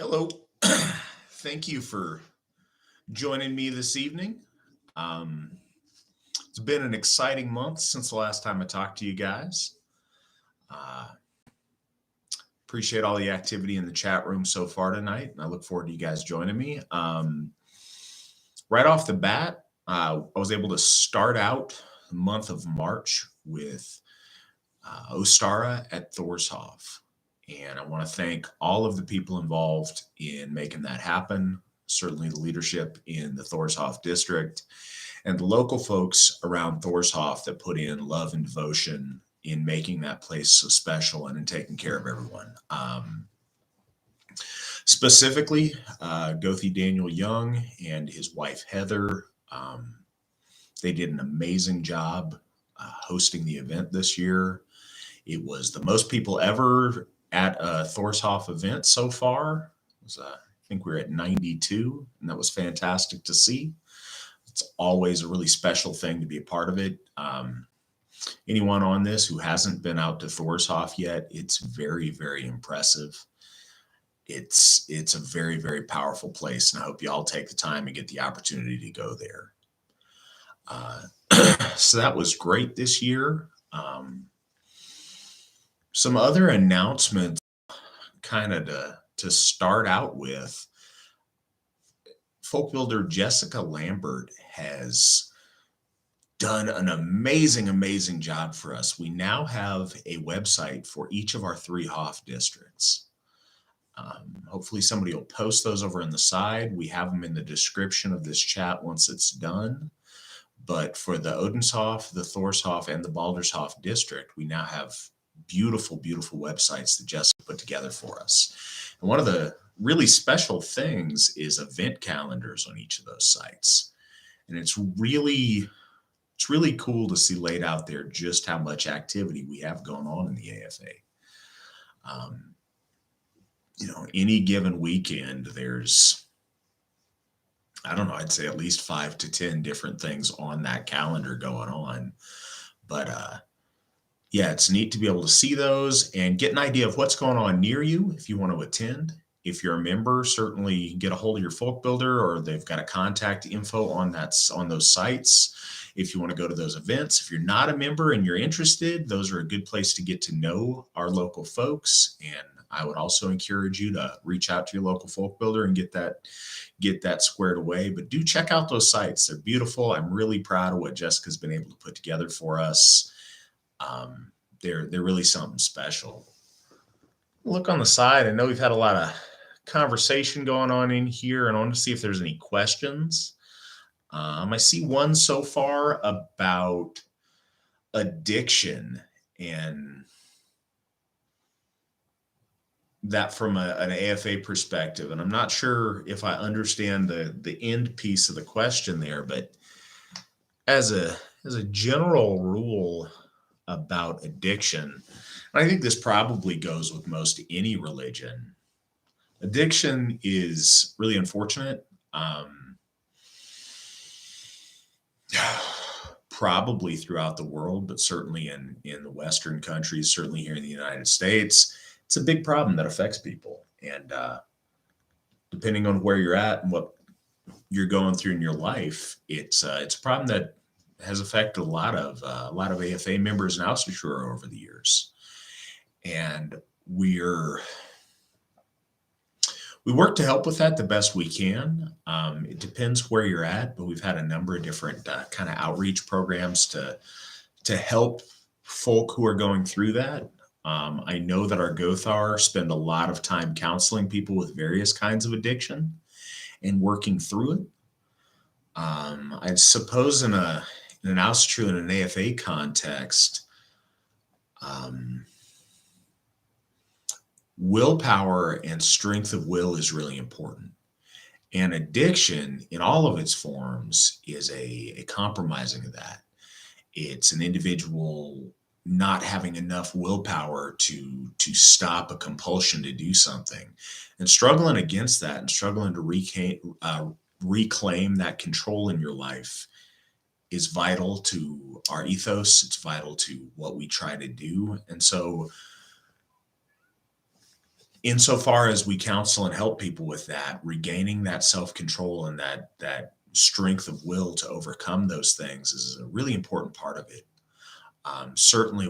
Hello. Thank you for joining me this evening. Um, it's been an exciting month since the last time I talked to you guys. Uh, Appreciate all the activity in the chat room so far tonight, and I look forward to you guys joining me. Right off the bat, I was able to start out the month of March with Ostara at Thorshoff. And I want to thank all of the people involved in making that happen, certainly the leadership in the Thorshoff district and the local folks around Thorshoff that put in love and devotion in making that place so special and in taking care of everyone. Specifically, Gothi Daniel Young and his wife Heather, they did an amazing job hosting the event this year. It was the most people ever at a Thorshoff event so far. It was, I think we were at 92, and that was fantastic to see. It's always a really special thing to be a part of it. Anyone on this who hasn't been out to Thorshoff yet, it's very, very impressive. It's a very, very powerful place, and I hope you all take the time and get the opportunity to go there. Uh, so that was great this year. Some other announcements, kind of to start out with. Folk builder Jessica Lambert has done an amazing, amazing job for us. We now have a website for each of our three Hoff districts. Hopefully somebody will post those over on the side. We have them in the description of this chat once it's done. But for the Odensoff, the Thorshoff, and the Baldershoff district, we now have beautiful, beautiful websites that Jessica put together for us. And one of the really special things is event calendars on each of those sites. And it's really cool to see laid out there just how much activity we have going on in the AFA. Any given weekend, there's, I don't know, I'd say at least 5 to 10 different things on that calendar going on. But yeah, it's neat to be able to see those and get an idea of what's going on near you if you want to attend. If you're a member, certainly get a hold of your folk builder, or they've got a contact info on those sites. If you want to go to those events, if you're not a member and you're interested, those are a good place to get to know our local folks. And I would also encourage you to reach out to your local folk builder and get that squared away. But do check out those sites. They're beautiful. I'm really proud of what Jessica's been able to put together for us. They're really something special. Look on the side. I know we've had a lot of conversation going on in here, and I want to see if there's any questions. I see one so far about addiction and that from an AFA perspective. And I'm not sure if I understand the end piece of the question there, but as a general rule about addiction, and I think this probably goes with most any religion, addiction is really unfortunate. Probably throughout the world, but certainly in the Western countries, certainly here in the United States, it's a big problem that affects people. And depending on where you're at and what you're going through in your life, it's a problem that has affected a lot of AFA members and Austrasure over the years. And we work to help with that the best we can. It depends where you're at, but we've had a number of different kind of outreach programs to help folk who are going through that. I know that our Gothar spend a lot of time counseling people with various kinds of addiction and working through it. I suppose in an Austrasure and an AFA context, willpower and strength of will is really important. And addiction in all of its forms is a compromising of that. It's an individual not having enough willpower to stop a compulsion to do something and struggling against that and struggling to reclaim that control in your life is vital to our ethos. It's vital to what we try to do. And so insofar as we counsel and help people with that, regaining that self-control and that strength of will to overcome those things is a really important part of it. Certainly,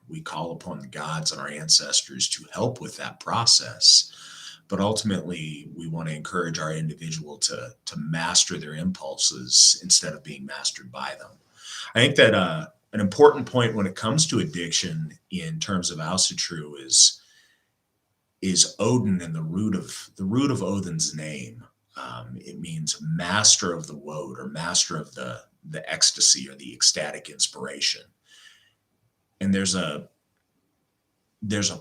we call upon the gods and our ancestors to help with that process, but ultimately, we want to encourage our individual to master their impulses instead of being mastered by them. I think that an important point when it comes to addiction in terms of Ausatru is Odin and the root of Odin's name. It means master of the woad or master of the ecstasy or the ecstatic inspiration. And there's a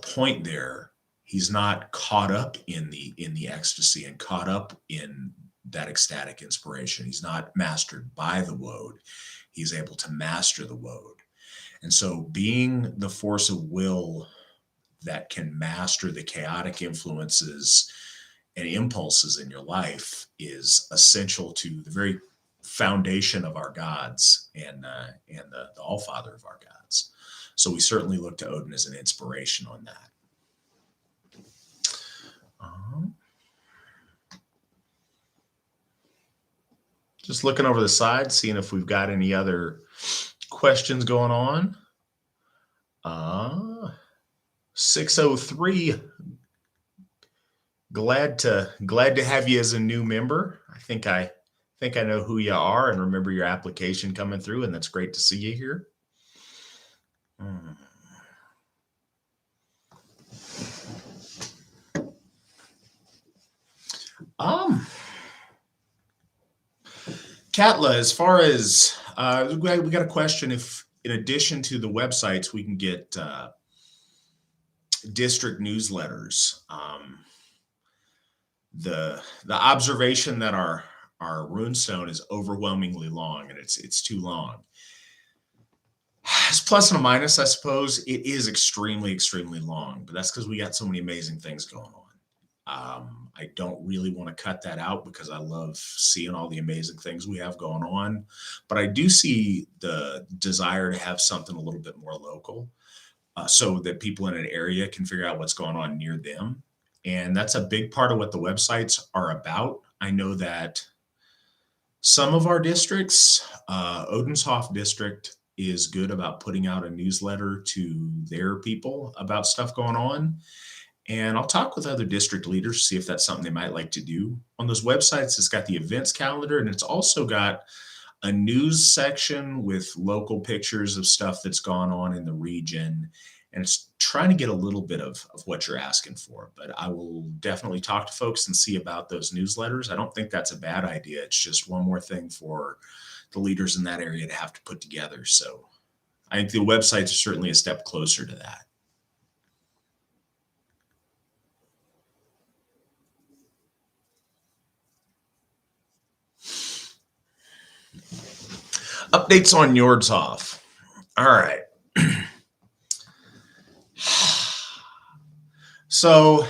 point there. He's not caught up in the ecstasy and caught up in that ecstatic inspiration. He's not mastered by the woad. He's able to master the woad. And so being the force of will that can master the chaotic influences and impulses in your life is essential to the very foundation of our gods and the All Father of our gods. So we certainly look to Odin as an inspiration on that. Just looking over the side, seeing if we've got any other questions going on. 603. Glad to have you as a new member. I think I know who you are and remember your application coming through, and that's great to see you here. Katla, as far as we got a question, if in addition to the websites we can get district newsletters. The observation that our runestone is overwhelmingly long, and it's too long. It's plus and a minus, I suppose. It is extremely, extremely long, but that's because we got so many amazing things going on. I don't really want to cut that out because I love seeing all the amazing things we have going on, but I do see the desire to have something a little bit more local, so that people in an area can figure out what's going on near them. And that's a big part of what the websites are about. I know that some of our districts, Odensoff district is good about putting out a newsletter to their people about stuff going on. And I'll talk with other district leaders, see if that's something they might like to do. On those websites, it's got the events calendar, and it's also got a news section with local pictures of stuff that's gone on in the region. And it's trying to get a little bit of what you're asking for. But I will definitely talk to folks and see about those newsletters. I don't think that's a bad idea. It's just one more thing for the leaders in that area to have to put together. So I think the websites are certainly a step closer to that. Updates on Odensoff. All right. So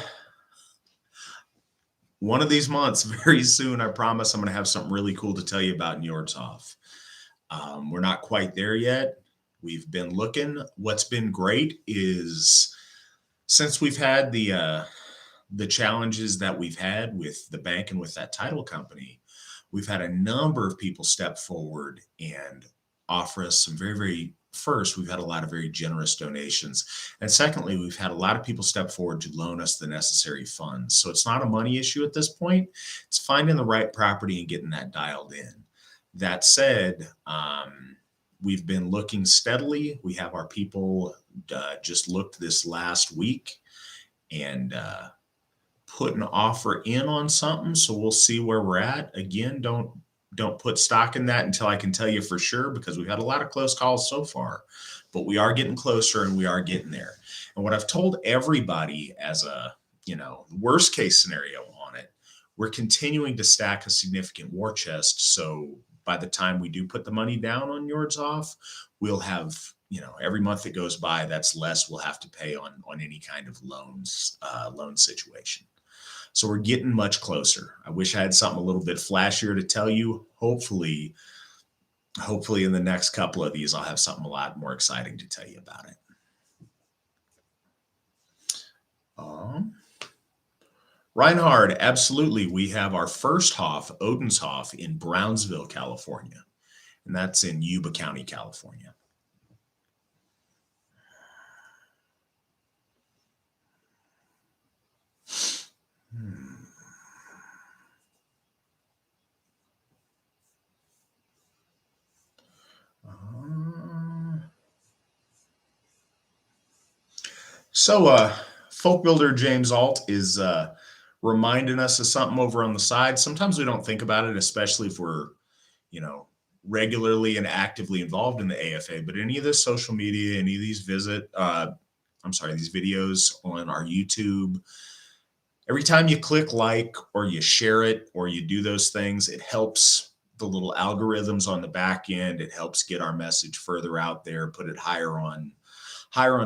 one of these months, very soon, I promise I'm going to have something really cool to tell you about in Odensoff. We're not quite there yet. We've been looking. What's been great is since we've had the challenges that we've had with the bank and with that title company, we've had a number of people step forward and offer us some very, very, first, we've had a lot of very generous donations. And secondly, we've had a lot of people step forward to loan us the necessary funds. So it's not a money issue at this point. It's finding the right property and getting that dialed in. That said, we've been looking steadily. We have our people just looked this last week and put an offer in on something. So we'll see where we're at. Again, don't put stock in that until I can tell you for sure, because we've had a lot of close calls so far, but we are getting closer and we are getting there. And what I've told everybody as a, worst case scenario on it, we're continuing to stack a significant war chest. So by the time we do put the money down on Odensoff, we'll have, every month that goes by, that's less we'll have to pay on any kind of loan situation. So we're getting much closer. I wish I had something a little bit flashier to tell you. Hopefully in the next couple of these, I'll have something a lot more exciting to tell you about it. Reinhard, absolutely. We have our first Hoff, Odensoff, in Brownsville, California, and that's in Yuba County, California. Hmm. Uh, so, folk builder James Alt is reminding us of something over on the side. Sometimes we don't think about it, especially if we're, you know, regularly and actively involved in the AFA. But any of this social media, any of these these videos on our YouTube, every time you click like or you share it or you do those things, it helps the little algorithms on the back end. It helps get our message further out there, put it higher on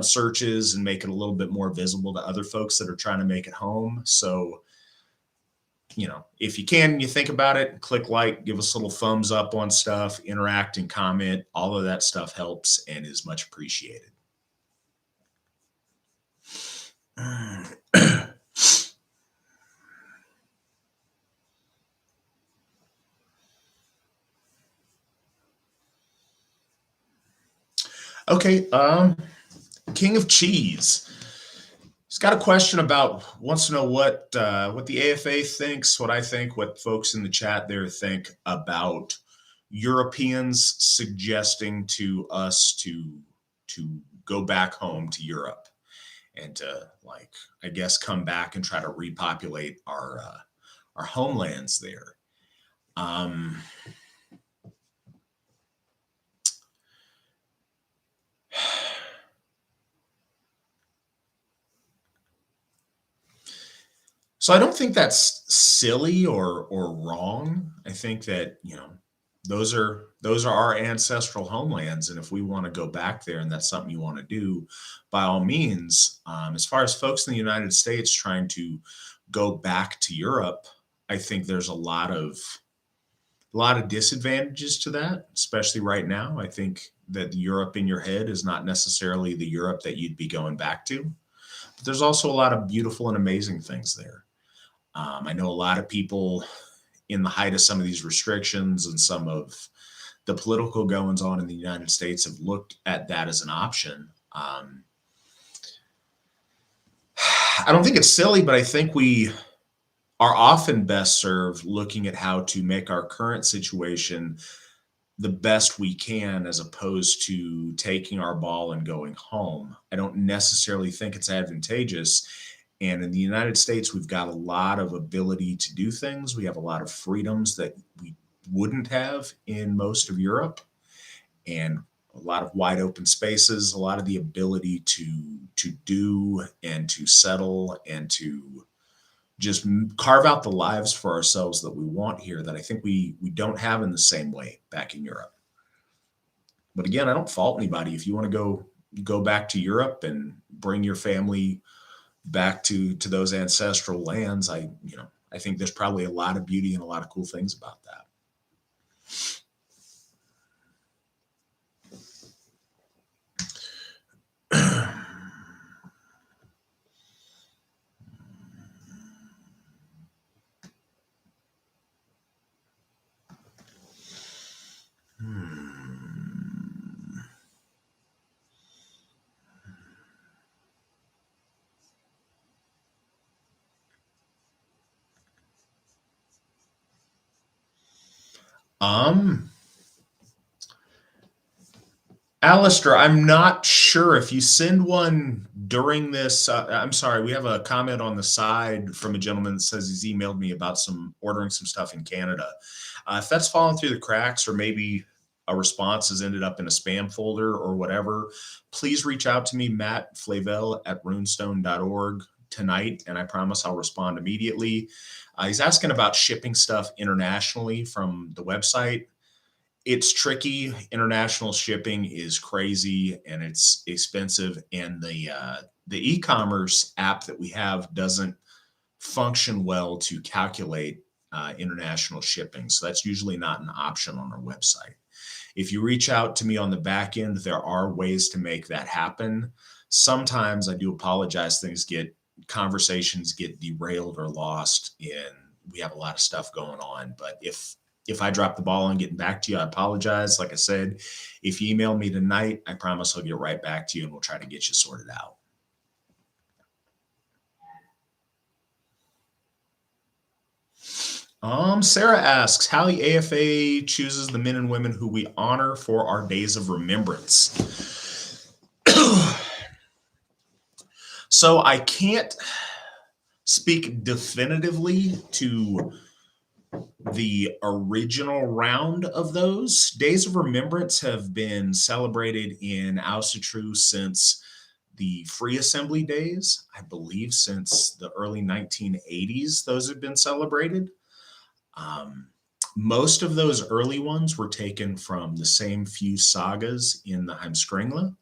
searches and make it a little bit more visible to other folks that are trying to make it home. So, if you can, you think about it, click like, give us a little thumbs up on stuff, interact and comment. All of that stuff helps and is much appreciated. Okay, King of Cheese. He's got a question about wants to know what the AFA thinks, what I think, what folks in the chat there think about Europeans suggesting to us to go back home to Europe and to, like, I guess, come back and try to repopulate our homelands there. Um, So I don't think that's silly or wrong. I think that, those are our ancestral homelands, and if we want to go back there and that's something you want to do, by all means. As far as folks in the United States trying to go back to Europe, I think there's a lot of disadvantages to that, especially right now. I think that the Europe in your head is not necessarily the Europe that you'd be going back to. But there's also a lot of beautiful and amazing things there. I know a lot of people in the height of some of these restrictions and some of the political goings on in the United States have looked at that as an option. I don't think it's silly, but I think we are often best served looking at how to make our current situation the best we can as opposed to taking our ball and going home. I don't necessarily think it's advantageous. And in the United States, we've got a lot of ability to do things. We have a lot of freedoms that we wouldn't have in most of Europe, and a lot of wide open spaces, a lot of the ability to do and to settle and to just carve out the lives for ourselves that we want here that I think we don't have in the same way back in Europe. But again, I don't fault anybody. If you want to go back to Europe and bring your family back to those ancestral lands, I think there's probably a lot of beauty and a lot of cool things about that. Hmm. Um, Alistair, I'm not sure if you send one during this. I'm sorry, we have a comment on the side from a gentleman that says he's emailed me about ordering some stuff in Canada. If that's fallen through the cracks, or maybe a response has ended up in a spam folder or whatever, please reach out to me, Matt Flavel at runestone.org tonight, and I promise I'll respond immediately. He's asking about shipping stuff internationally from the website. It's tricky. International shipping is crazy and it's expensive, and the e-commerce app that we have doesn't function well to calculate international shipping. So that's usually not an option on our website. If you reach out to me on the back end, there are ways to make that happen. Sometimes I do apologize, things get conversations get derailed or lost and we have a lot of stuff going on. But if I drop the ball on getting back to you, I apologize. Like I said, if you email me tonight, I promise I'll get right back to you and we'll try to get you sorted out. Sarah asks how the AFA chooses the men and women who we honor for our days of remembrance. So I can't speak definitively to the original round of those. Days of Remembrance have been celebrated in Aussitru since the Free Assembly days. I believe since the early 1980s, those have been celebrated. Most of those early ones were taken from the same few sagas in the Heimskringla.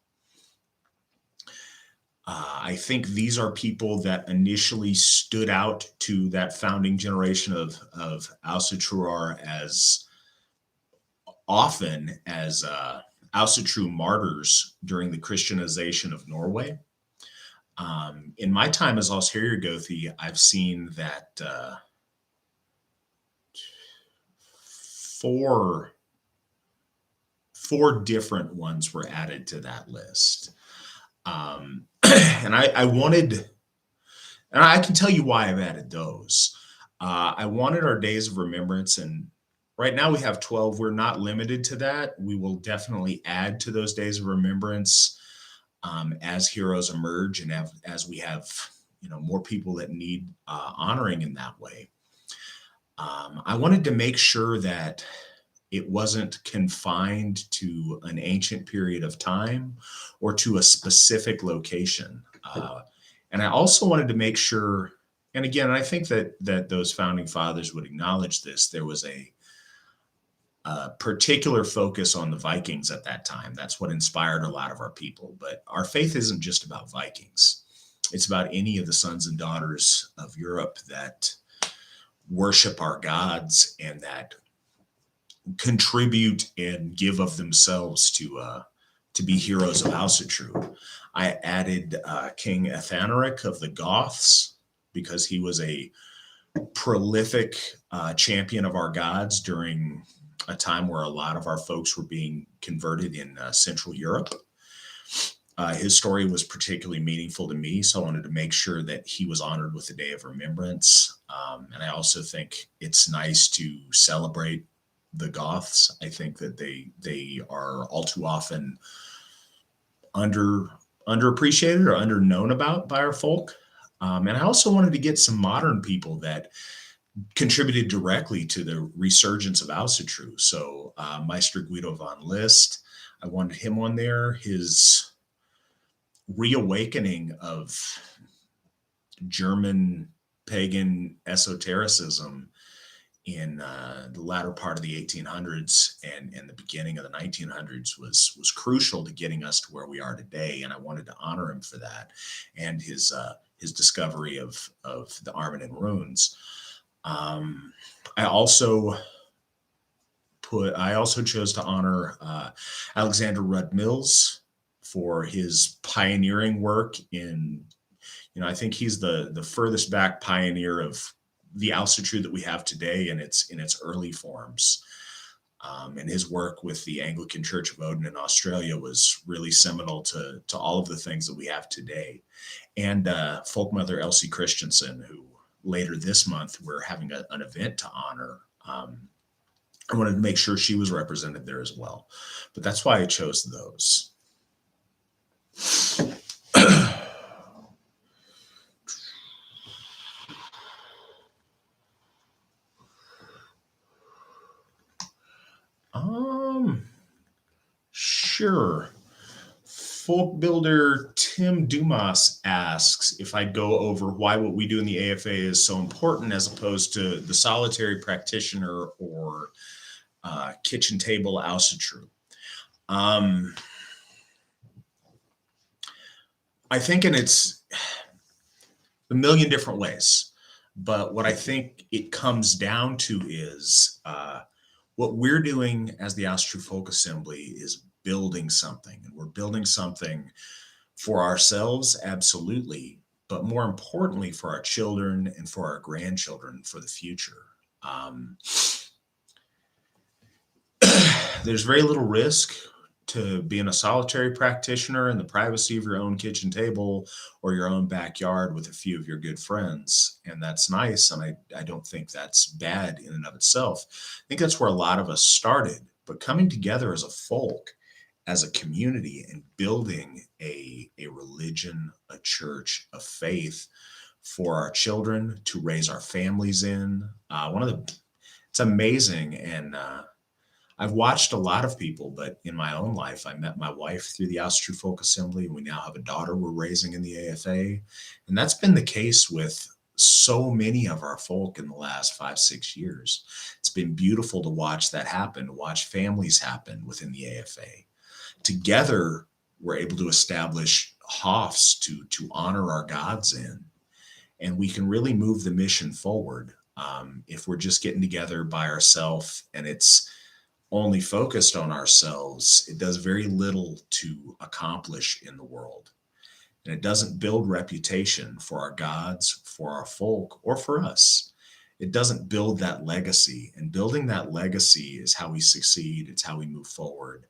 I think these are people that initially stood out to that founding generation of Aussitruar as often as Aussitru martyrs during the Christianization of Norway. In my time as Ástheiðargöthi, I've seen that four different ones were added to that list. And I wanted, and I can tell you why I've added those. I wanted our days of remembrance, and right now we have 12. We're not limited to that. We will definitely add to those days of remembrance as heroes emerge and as we have, more people that need honoring in that way. I wanted to make sure that it wasn't confined to an ancient period of time or to a specific location. And I also wanted to make sure, and again, I think that those founding fathers would acknowledge this, there was a particular focus on the Vikings at that time. That's what inspired a lot of our people. But our faith isn't just about Vikings. It's about any of the sons and daughters of Europe that worship our gods and that contribute and give of themselves to be heroes of Aussitru. I added King Athanaric of the Goths because he was a prolific champion of our gods during a time where a lot of our folks were being converted in Central Europe. His story was particularly meaningful to me, so I wanted to make sure that he was honored with the Day of Remembrance. And I also think it's nice to celebrate the Goths. I think that they are all too often underappreciated or underknown about by our folk. And I also wanted to get some modern people that contributed directly to the resurgence of Aussitru. So Meister Guido von List, I wanted him on there. His reawakening of German pagan esotericism in the latter part of the 1800s and the beginning of the 1900s was crucial to getting us to where we are today. And I wanted to honor him for that and his discovery of the Armanen runes. I also chose to honor Alexander Rudd Mills for his pioneering work in, I think he's the furthest back pioneer of the Aussitru that we have today in its early forms. And his work with the Anglican Church of Odin in Australia was really seminal to all of the things that we have today. And Folk Mother Elsie Christensen, who later this month we're having an event to honor. I wanted to make sure she was represented there as well. But that's why I chose those. Sure. Folk builder Tim Dumas asks if I'd go over why what we do in the AFA is so important as opposed to the solitary practitioner or kitchen table Aussitru. I think it's a million different ways, but what I think it comes down to is what we're doing as the Aussitru Folk Assembly is building something, and we're building something for ourselves, absolutely, but more importantly for our children and for our grandchildren for the future. Um, there's very little risk to being a solitary practitioner in the privacy of your own kitchen table or your own backyard with a few of your good friends. And that's nice. And I don't think that's bad in and of itself. I think that's where a lot of us started. But coming together as a folk, as a community, and building a religion, a church, a faith for our children to raise our families in. It's amazing. And I've watched a lot of people, but in my own life, I met my wife through the Aus True Folk Assembly, and we now have a daughter we're raising in the AFA. And that's been the case with so many of our folk in the last 5, 6 years. It's been beautiful to watch that happen, to watch families happen within the AFA. Together, we're able to establish HOFs to honor our gods in, and we can really move the mission forward. If we're just getting together by ourselves and it's only focused on ourselves, it does very little to accomplish in the world. And it doesn't build reputation for our gods, for our folk, or for us. It doesn't build that legacy. And building that legacy is how we succeed. It's how we move forward.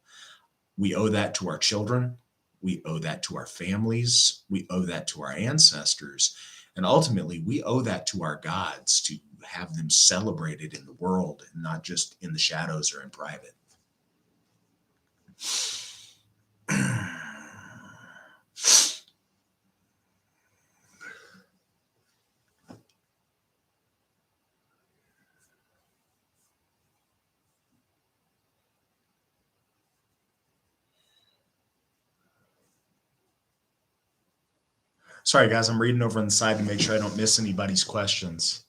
We owe that to our children. We owe that to our families. We owe that to our ancestors. And ultimately, we owe that to our gods to have them celebrated in the world and not just in the shadows or in private. Sorry, guys, I'm reading over on the side to make sure I don't miss anybody's questions.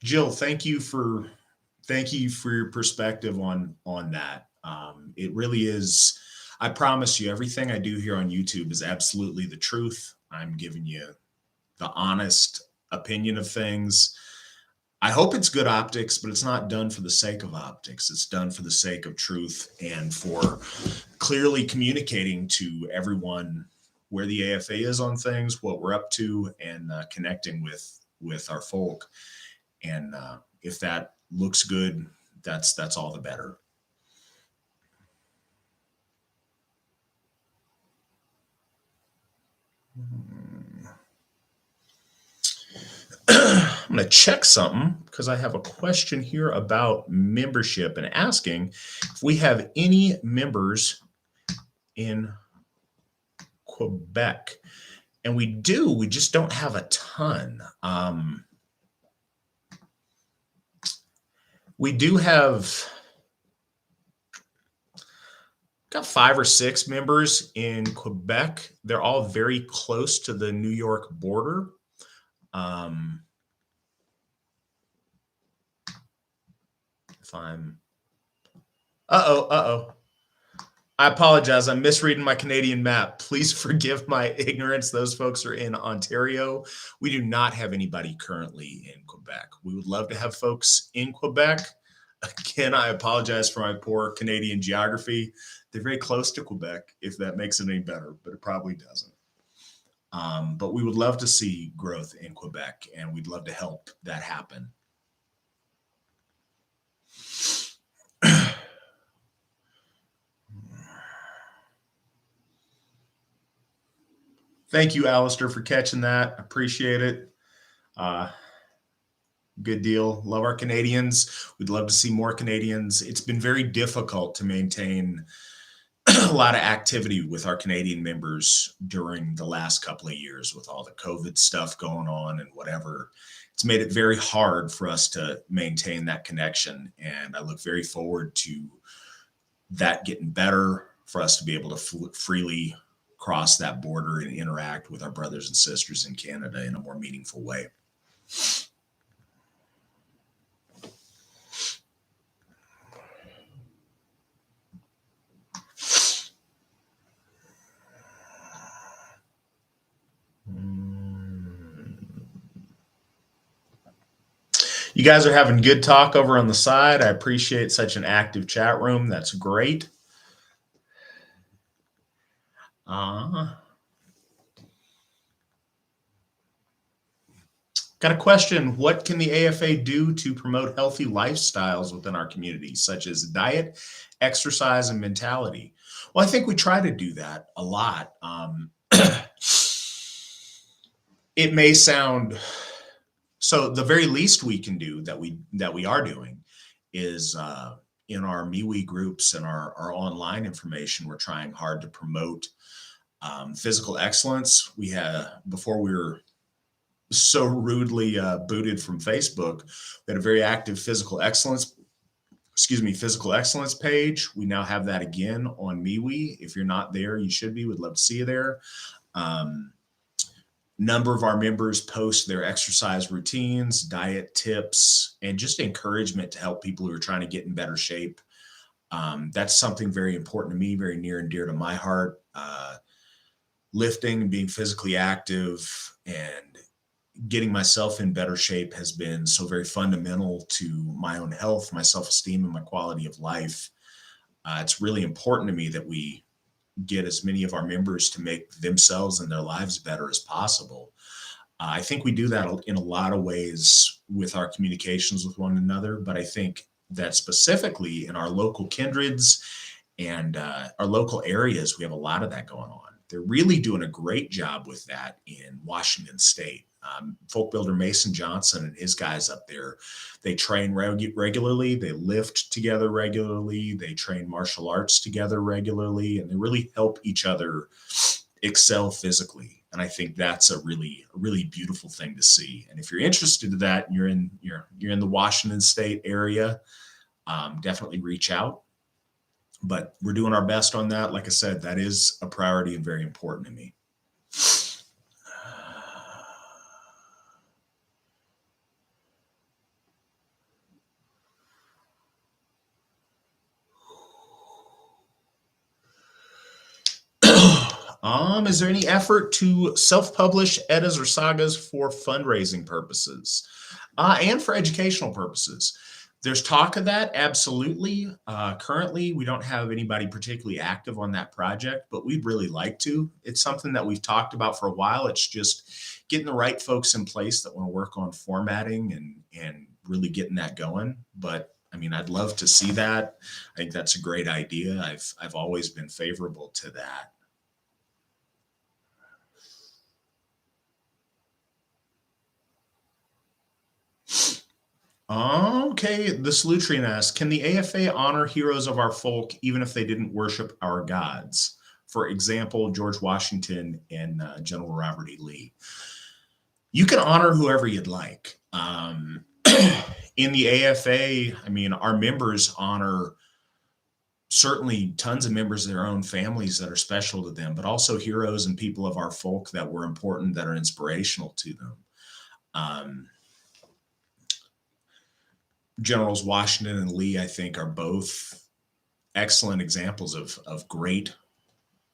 Jill, thank you for your perspective on that. It really is. I promise you, everything I do here on YouTube is absolutely the truth. I'm giving you the honest opinion of things. I hope it's good optics, but it's not done for the sake of optics. It's done for the sake of truth and for clearly communicating to everyone where the AFA is on things, what we're up to, and connecting with our folk. And if that looks good, that's all the better. I'm going to check something because I have a question here about membership and asking if we have any members in Quebec. And we do, we just don't have a ton. We do have got 5 or 6 members in Quebec. They're all very close to the New York border. If I'm, I apologize. I'm misreading my Canadian map. Please forgive my ignorance. Those folks are in Ontario. We do not have anybody currently in Quebec. We would love to have folks in Quebec. Again, I apologize for my poor Canadian geography. They're very close to Quebec, if that makes it any better, but it probably doesn't. But we would love to see growth in Quebec, and we'd love to help that happen. Thank you, Alistair, for catching that. Appreciate it. Good deal. Love our Canadians. We'd love to see more Canadians. It's been very difficult to maintain a lot of activity with our Canadian members during the last couple of years with all the COVID stuff going on and whatever. It's made it very hard for us to maintain that connection. And I look very forward to that getting better, for us to be able to freely cross that border and interact with our brothers and sisters in Canada in a more meaningful way. You guys are having good talk over on the side. I appreciate such an active chat room. That's great. Uh, Got a question. What can the AFA do to promote healthy lifestyles within our community, such as diet, exercise, and mentality? Well, I think we try to do that a lot. It may sound so. The very least we can do that we are doing is in our MeWe groups and our online information. We're trying hard to promote physical excellence. We had before we were so rudely booted from Facebook. We had a very active physical excellence page. We now have that again on MeWe. If you're not there, you should be. Would love to see you there. Um, Number of our members post their exercise routines, diet tips, and just encouragement to help people who are trying to get in better shape. That's something very important to me, very near and dear to my heart. Lifting and being physically active and getting myself in better shape has been so very fundamental to my own health, my self-esteem, and my quality of life. It's really important to me that we get as many of our members to make themselves and their lives better as possible. I think we do that in a lot of ways with our communications with one another, but I think that specifically in our local kindreds and our local areas, we have a lot of that going on. They're really doing a great job with that in Washington State. Folk builder Mason Johnson and his guys up there, they train regularly, they lift together regularly, they train martial arts together regularly, and they really help each other excel physically. And I think that's a really beautiful thing to see. And if you're interested in that and you're in the Washington State area, definitely reach out. But we're doing our best on that. Like I said, that is a priority and very important to me. Is there any effort to self-publish eddas or sagas for fundraising purposes and for educational purposes? There's talk of that, absolutely. Currently, we don't have anybody particularly active on that project, but we'd really like to. It's something that we've talked about for a while. It's just getting the right folks in place that want to work on formatting and really getting that going. But I mean, I'd love to see that. I think that's a great idea. I've always been favorable to that. Okay, the Salutrian asks, can the AFA honor heroes of our folk even if they didn't worship our gods? For example, George Washington and General Robert E. Lee. You can honor whoever you'd like. In the AFA, I mean, our members honor certainly tons of members of their own families that are special to them, but also heroes and people of our folk that were important, that are inspirational to them. Generals Washington and Lee, I think, are both excellent examples of great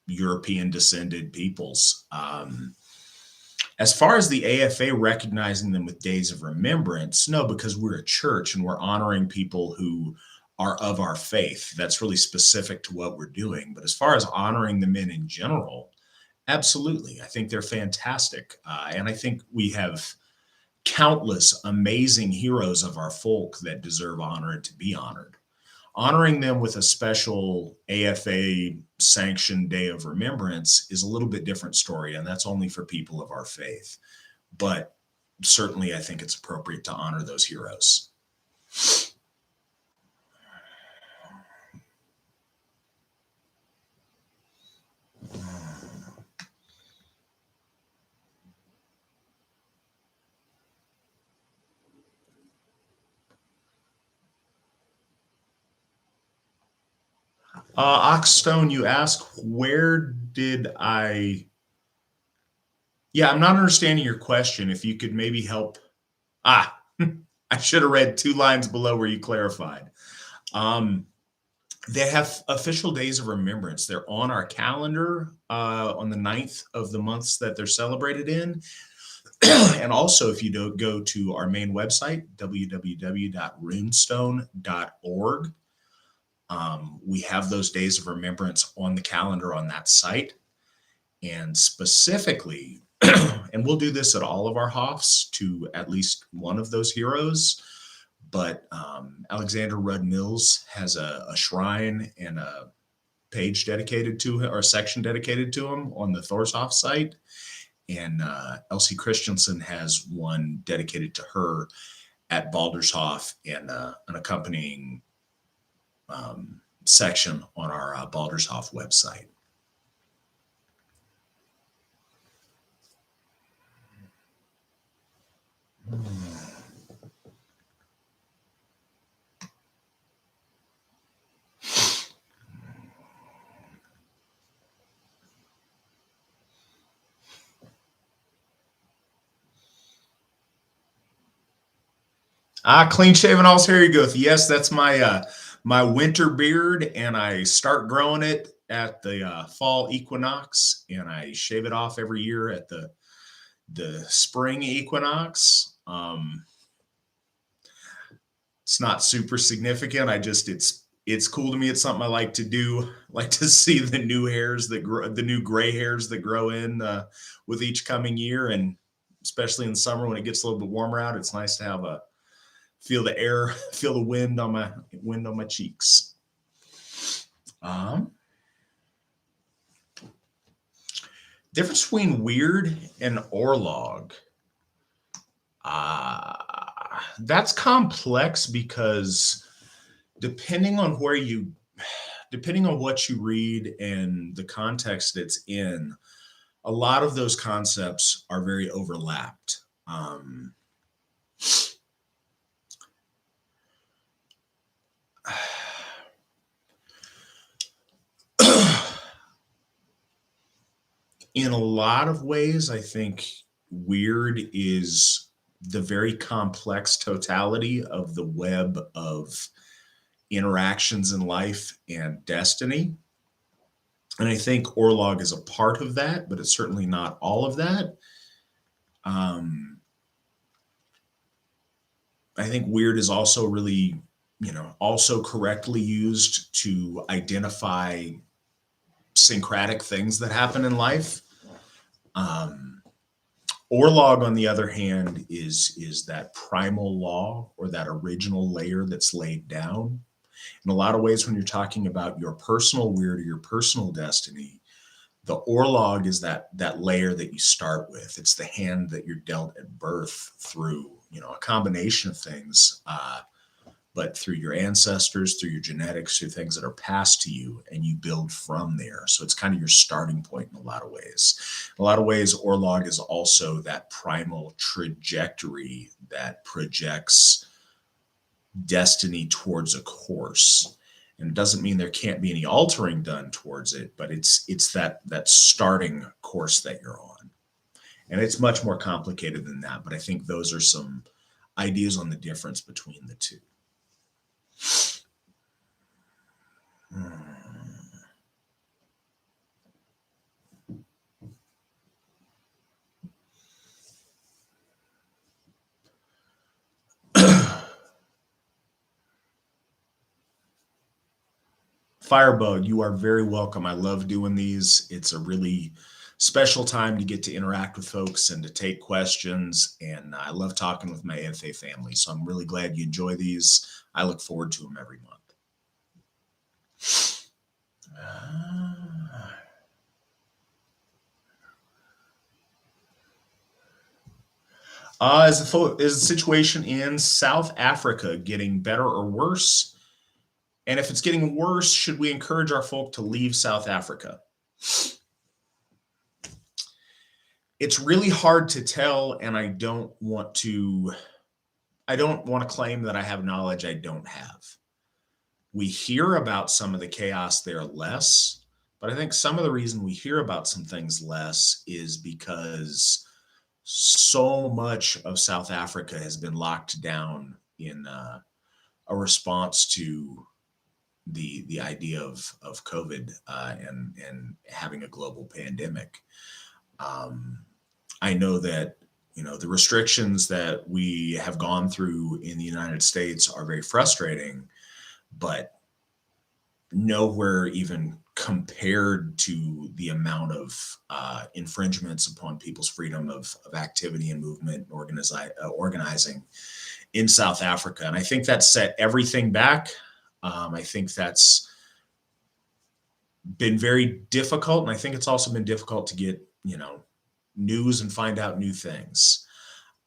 European descended peoples. As far as the AFA recognizing them with days of remembrance, no, because we're a church and we're honoring people who are of our faith. That's really specific to what we're doing. But as far as honoring the men in general, absolutely. I think they're fantastic. And I think we have countless amazing heroes of our folk that deserve honor and to be honored. Honoring them with a special AFA sanctioned day of remembrance is a little bit different story, and that's only for people of our faith. But certainly, I think it's appropriate to honor those heroes. Oxstone, you ask, where did I? Yeah, I'm not understanding your question. If you could maybe help. Ah, I should have read 2 lines below where you clarified. They have official days of remembrance. They're on our calendar on the 9th of the months that they're celebrated in. And also, if you don't go to our main website, www.runestone.org, we have those days of remembrance on the calendar on that site. And specifically, and we'll do this at all of our Hoffs to at least one of those heroes. But Alexander Rudd Mills has a shrine and a page dedicated to him, or a section dedicated to him on the Thorshoff site. And Elsie Christensen has one dedicated to her at Baldershoff, and an accompanying section on our Baldershoff website. Clean shaven all's hair you goth. Yes, that's my winter beard, and I start growing it at the fall equinox, and I shave it off every year at the spring equinox. It's not super significant. It's cool to me. It's something I like to do. Like to see the new hairs that grow, the new gray hairs that grow in with each coming year, and especially in summer when it gets a little bit warmer out, it's nice to have a feel the air, feel the wind on my cheeks. Difference between weird and orlog. That's complex because depending on depending on what you read and the context it's in, a lot of those concepts are very overlapped. In a lot of ways, I think weird is the very complex totality of the web of interactions in life and destiny. And I think Orlog is a part of that, but it's certainly not all of that. I think weird is also really, also correctly used to identify syncretic things that happen in life. Orlog, on the other hand, is that primal law or that original layer that's laid down. In a lot of ways, when you're talking about your personal weird or your personal destiny, the Orlog is that layer that you start with. It's the hand that you're dealt at birth through, a combination of things, but through your ancestors, through your genetics, through things that are passed to you, and you build from there. So it's kind of your starting point in a lot of ways. In a lot of ways, Orlog is also that primal trajectory that projects destiny towards a course. And it doesn't mean there can't be any altering done towards it, but it's that starting course that you're on. And it's much more complicated than that, but I think those are some ideas on the difference between the two. Firebug, you are very welcome. I love doing these. It's a really special time to get to interact with folks and to take questions. And I love talking with my AFA family. So I'm really glad you enjoy these. I look forward to them every month. Is the situation in South Africa getting better or worse? And if it's getting worse, should we encourage our folk to leave South Africa? It's really hard to tell, and I don't want to claim that I have knowledge I don't have. We hear about some of the chaos there less, but I think some of the reason we hear about some things less is because so much of South Africa has been locked down in a response to the idea of COVID and having a global pandemic. I know that the restrictions that we have gone through in the United States are very frustrating, but nowhere even compared to the amount of infringements upon people's freedom of activity and movement and organizing in South Africa. And I think that set everything back. I think that's been very difficult. And I think it's also been difficult to get, news and find out new things.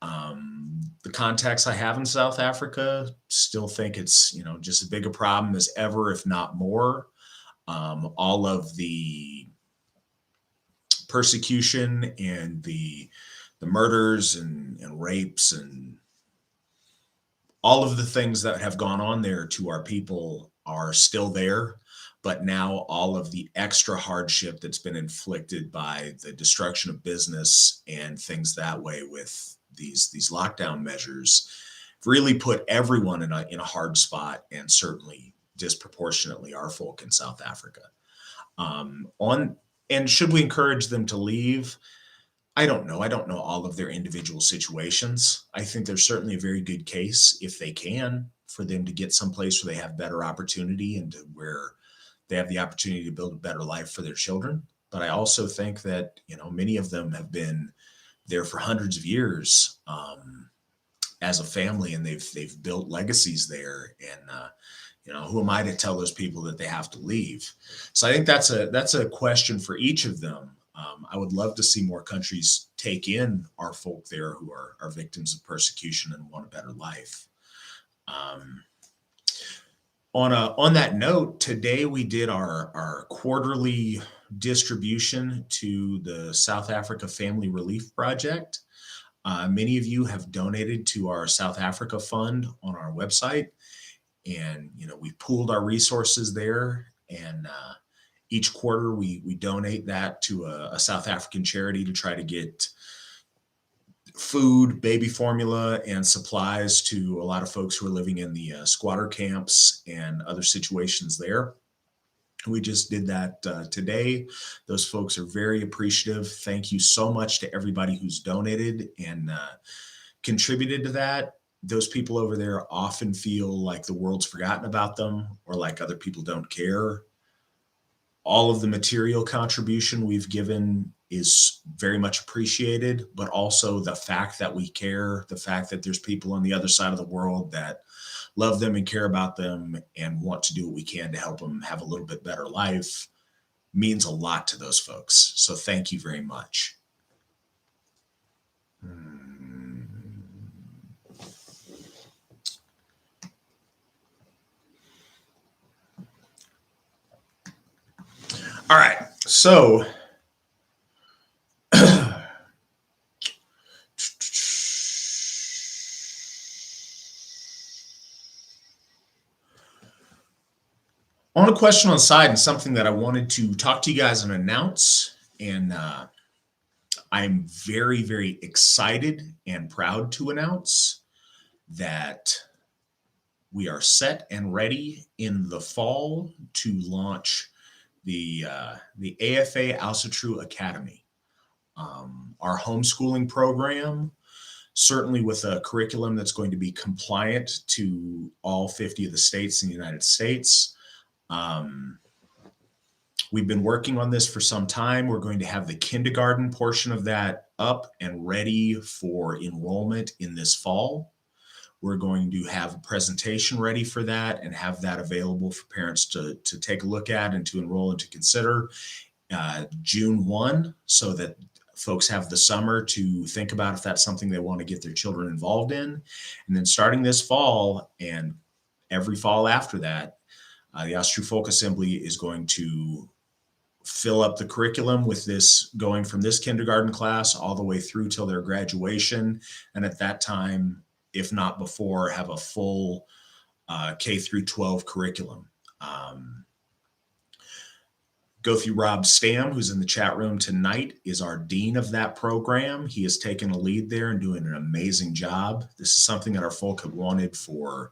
The contacts I have in South Africa still think it's, just as big a problem as ever, if not more. All of the persecution and the murders and rapes and all of the things that have gone on there to our people are still there. But now all of the extra hardship that's been inflicted by the destruction of business and things that way with these lockdown measures really put everyone in a hard spot, and certainly disproportionately our folk in South Africa. On and should we encourage them to leave? I don't know. I don't know all of their individual situations. I think there's certainly a very good case, if they can, for them to get someplace where they have better opportunity and where they have the opportunity to build a better life for their children. But I also think that, many of them have been there for hundreds of years as a family, and they've built legacies there. And who am I to tell those people that they have to leave? So I think that's a question for each of them. I would love to see more countries take in our folk there who are victims of persecution and want a better life. On that note, today we did our quarterly distribution to the South Africa Family Relief Project. Many of you have donated to our South Africa Fund on our website, and we pooled our resources there. And each quarter we donate that to a South African charity to try to get food, baby formula, and supplies to a lot of folks who are living in the squatter camps and other situations there. We just did that today. Those folks are very appreciative. Thank you so much to everybody who's donated and contributed to that. Those people over there often feel like the world's forgotten about them, or like other people don't care. All of the material contribution we've given is very much appreciated, but also the fact that we care, the fact that there's people on the other side of the world that love them and care about them and want to do what we can to help them have a little bit better life, means a lot to those folks. So thank you very much. All right, so on a question on the side, and something that I wanted to talk to you guys and announce, and I'm very, very excited and proud to announce that we are set and ready in the fall to launch the AFA Alsatru Academy, our homeschooling program, certainly with a curriculum that's going to be compliant to all 50 of the states in the United States. We've been working on this for some time. We're going to have the kindergarten portion of that up and ready for enrollment in this fall. We're going to have a presentation ready for that and have that available for parents to take a look at and to enroll and to consider June 1, so that folks have the summer to think about if that's something they want to get their children involved in. And then starting this fall and every fall after that, the Alsatru Folk Assembly is going to fill up the curriculum with this, going from this kindergarten class all the way through till their graduation. And at that time, if not before, have a full K through 12 curriculum. Go through Rob Stam, who's in the chat room tonight, is our dean of that program. He has taken a lead there and doing an amazing job. This is something that our folk have wanted for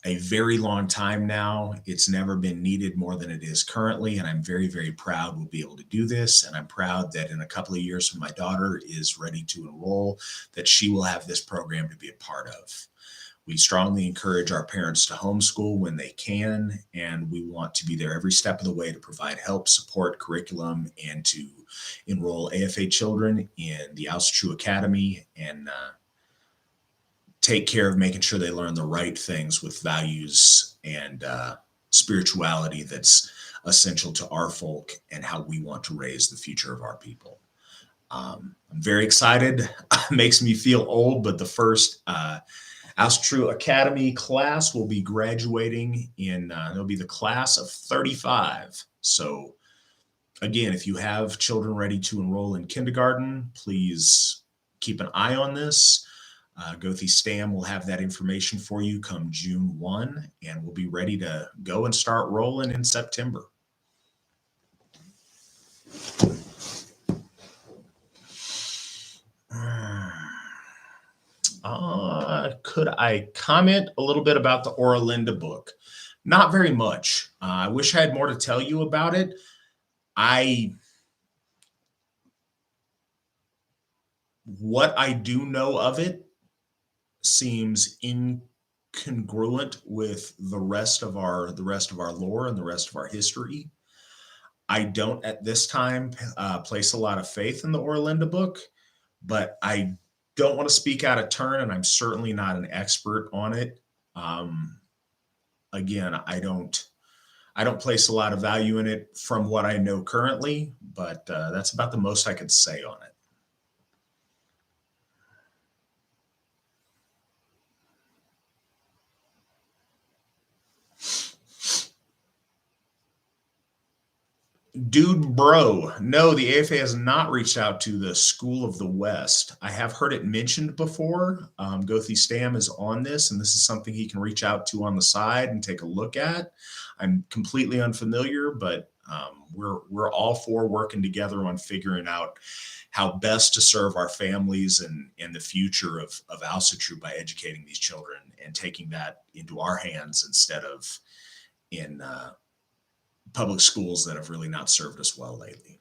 a very long time now. It's never been needed more than it is currently. And I'm very, very proud we'll be able to do this. And I'm proud that in a couple of years when my daughter is ready to enroll, that she will have this program to be a part of. We strongly encourage our parents to homeschool when they can, and we want to be there every step of the way to provide help, support, curriculum, and to enroll AFA children in the True Academy and take care of making sure they learn the right things with values and spirituality that's essential to our folk and how we want to raise the future of our people. I'm very excited. It makes me feel old, but the first True Academy class will be graduating in, it'll be the class of 35. So, again, if you have children ready to enroll in kindergarten, please keep an eye on this. Gothi Stam will have that information for you come June 1, and we'll be ready to go and start rolling in September. Could I comment a little bit about the Oralinda book? Not very much. I wish I had more to tell you about it. What I do know of it seems incongruent with the rest of our lore and the rest of our history. I don't at this time place a lot of faith in the Oralinda book, but I don't want to speak out of turn, and I'm certainly not an expert on it. Again, I don't place a lot of value in it from what I know currently, but that's about the most I could say on it. Dude, bro, no, the AFA has not reached out to the School of the West. I have heard it mentioned before. Gothi Stam is on this, and this is something he can reach out to on the side and take a look at. I'm completely unfamiliar, but we're all for working together on figuring out how best to serve our families and the future of Alsatru by educating these children and taking that into our hands instead of in public schools that have really not served us well lately.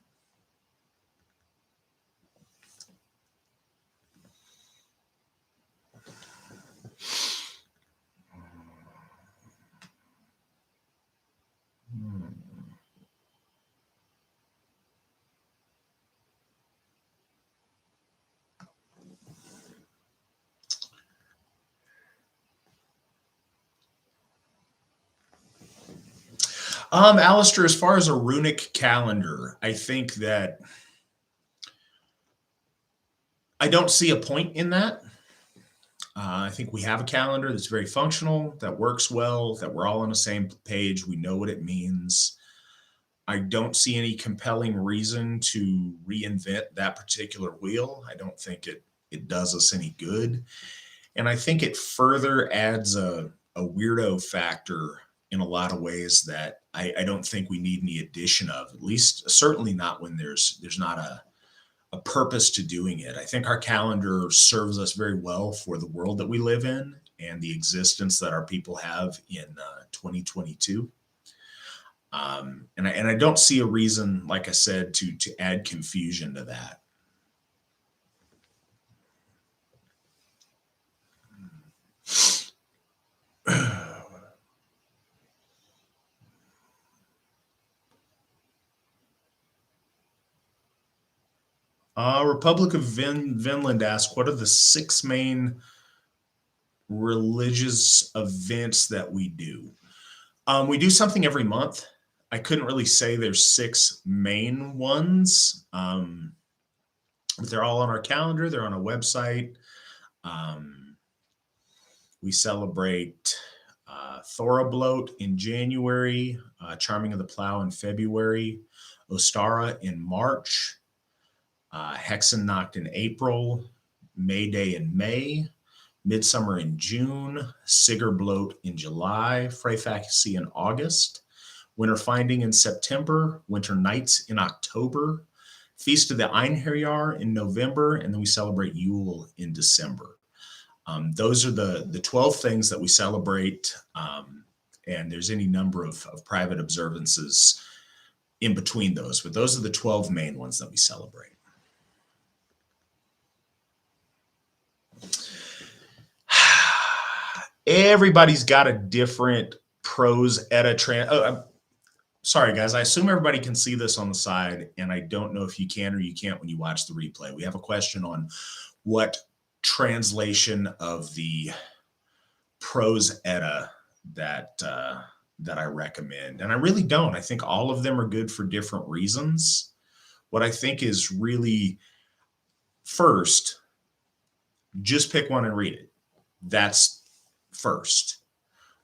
Alistair, as far as a runic calendar, I think that I don't see a point in that. I think we have a calendar that's very functional, that works well, that we're all on the same page. We know what it means. I don't see any compelling reason to reinvent that particular wheel. I don't think it does us any good. And I think it further adds a weirdo factor in a lot of ways that I don't think we need any addition of, at least certainly not when there's not a purpose to doing it. I think our calendar serves us very well for the world that we live in and the existence that our people have in 2022. And I don't see a reason, like I said, to add confusion to that. Republic of Vinland asked, what are the 6 main religious events that we do? We do something every month. I couldn't really say there's 6 main ones, but they're all on our calendar. They're on our website. We celebrate Thorabloat in January, Charming of the Plow in February, Ostara in March, Hexennacht in April, May Day in May, Midsummer in June, Sigurblot in July, Freyfaxi in August, Winter Finding in September, Winter Nights in October, Feast of the Einherjar in November, and then we celebrate Yule in December. Those are the 12 things that we celebrate. And there's any number of private observances in between those, but those are the 12 main ones that we celebrate. Everybody's got a different prose edit. Sorry, guys. I assume everybody can see this on the side, and I don't know if you can or you can't when you watch the replay. We have a question on what translation of the prose edda that I recommend, and I really don't. I think all of them are good for different reasons. What I think is really, first, just pick one and read it. That's first.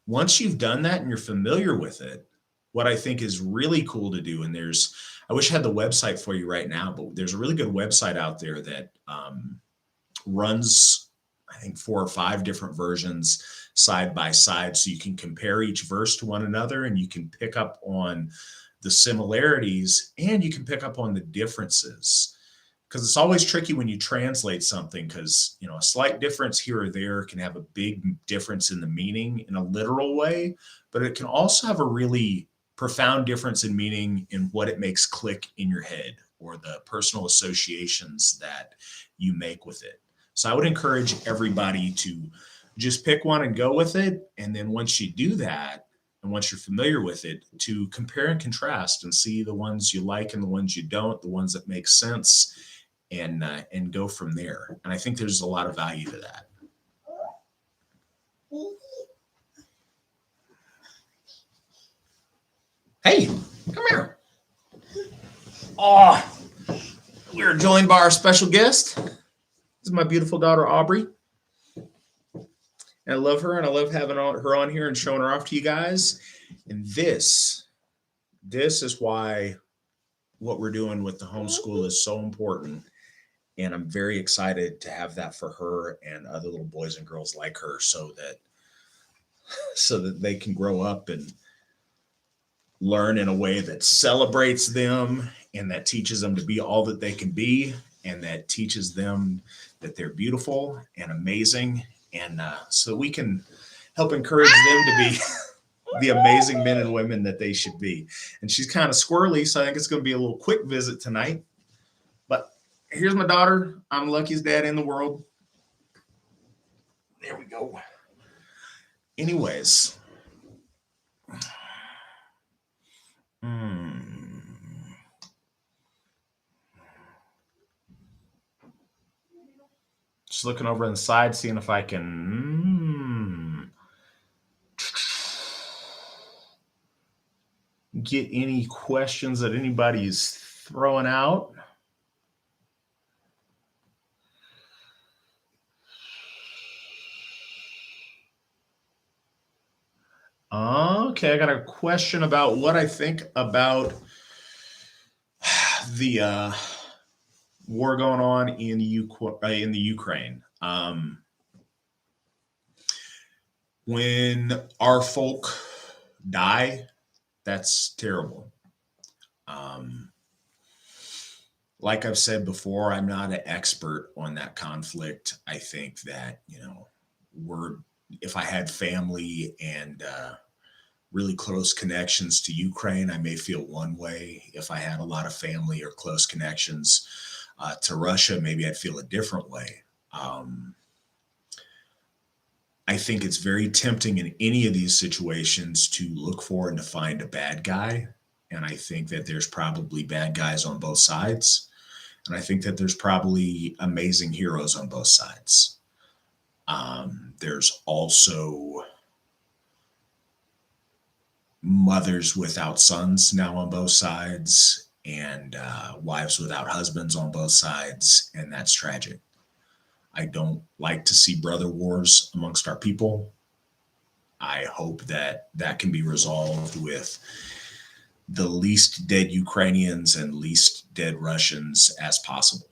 Once you've done that and you're familiar with it, what I think is really cool to do, and I wish I had the website for you right now, but there's a really good website out there that runs, I think, 4 or 5 different versions side by side, so you can compare each verse to one another, and you can pick up on the similarities and you can pick up on the differences. Because it's always tricky when you translate something, because a slight difference here or there can have a big difference in the meaning in a literal way, but it can also have a really profound difference in meaning in what it makes click in your head, or the personal associations that you make with it. So I would encourage everybody to just pick one and go with it. And then once you do that, and once you're familiar with it, to compare and contrast and see the ones you like and the ones you don't, the ones that make sense, and go from there. And I think there's a lot of value to that. Hey, come here. Oh, we're joined by our special guest. This is my beautiful daughter, Aubrey. And I love her, and I love having her on here and showing her off to you guys. And this is why what we're doing with the homeschool is so important. And I'm very excited to have that for her and other little boys and girls like her, so that they can grow up and learn in a way that celebrates them, and that teaches them to be all that they can be, and that teaches them that they're beautiful and amazing, and so we can help encourage them to be the amazing men and women that they should be. And she's kind of squirrely, so I think it's going to be a little quick visit tonight. But here's my daughter. I'm the luckiest dad in the world. There we go. Anyways. Just looking over on the side, seeing if I can get any questions that anybody's throwing out. Okay, I got a question about what I think about the war going on in the Ukraine. When our folk die, that's terrible. Like I've said before, I'm not an expert on that conflict. I think that, if I had family and really close connections to Ukraine, I may feel one way. If I had a lot of family or close connections to Russia, maybe I'd feel a different way. I think it's very tempting in any of these situations to look for and to find a bad guy. And I think that there's probably bad guys on both sides. And I think that there's probably amazing heroes on both sides. There's also mothers without sons now on both sides, and wives without husbands on both sides. And that's tragic. I don't like to see brother wars amongst our people. I hope that can be resolved with the least dead Ukrainians and least dead Russians as possible.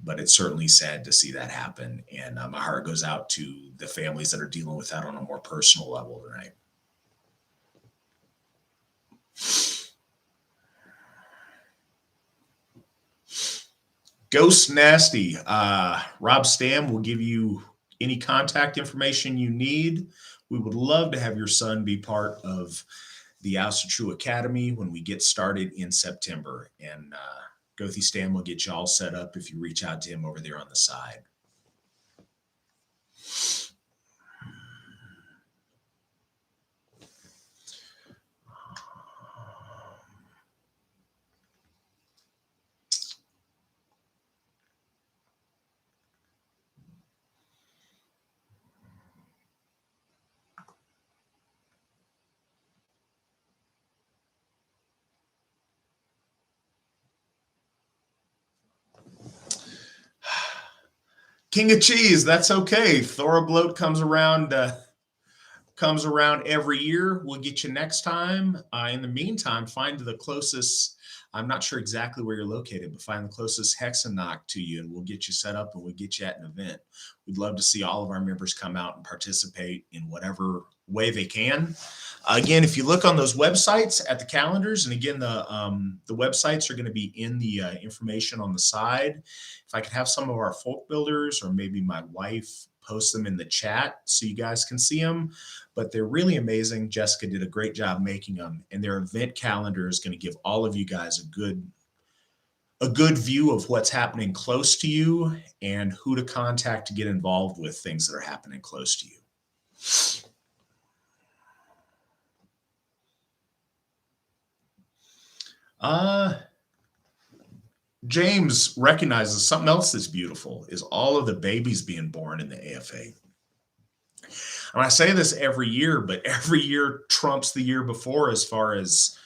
But it's certainly sad to see that happen. And my heart goes out to the families that are dealing with that on a more personal level tonight. Ghost Nasty. Rob Stam will give you any contact information you need. We would love to have your son be part of the Ouster True Academy when we get started in September. And Gothy Stam will get you all set up if you reach out to him over there on the side. King of Cheese, that's okay. Thorabloat comes around every year. We'll get you next time. In the meantime, find the closest. I'm not sure exactly where you're located, but find the closest Hexanock to you, and we'll get you set up and we'll get you at an event. We'd love to see all of our members come out and participate in whatever way they can. Again, if you look on those websites at the calendars, and again, the websites are going to be in the information on the side. If I could have some of our folk builders or maybe my wife post them in the chat so you guys can see them, but they're really amazing. Jessica did a great job making them, and their event calendar is going to give all of you guys a good view of what's happening close to you and who to contact to get involved with things that are happening close to you. James recognizes something else that's beautiful is all of the babies being born in the AFA. And I say this every year, but every year trumps the year before as far as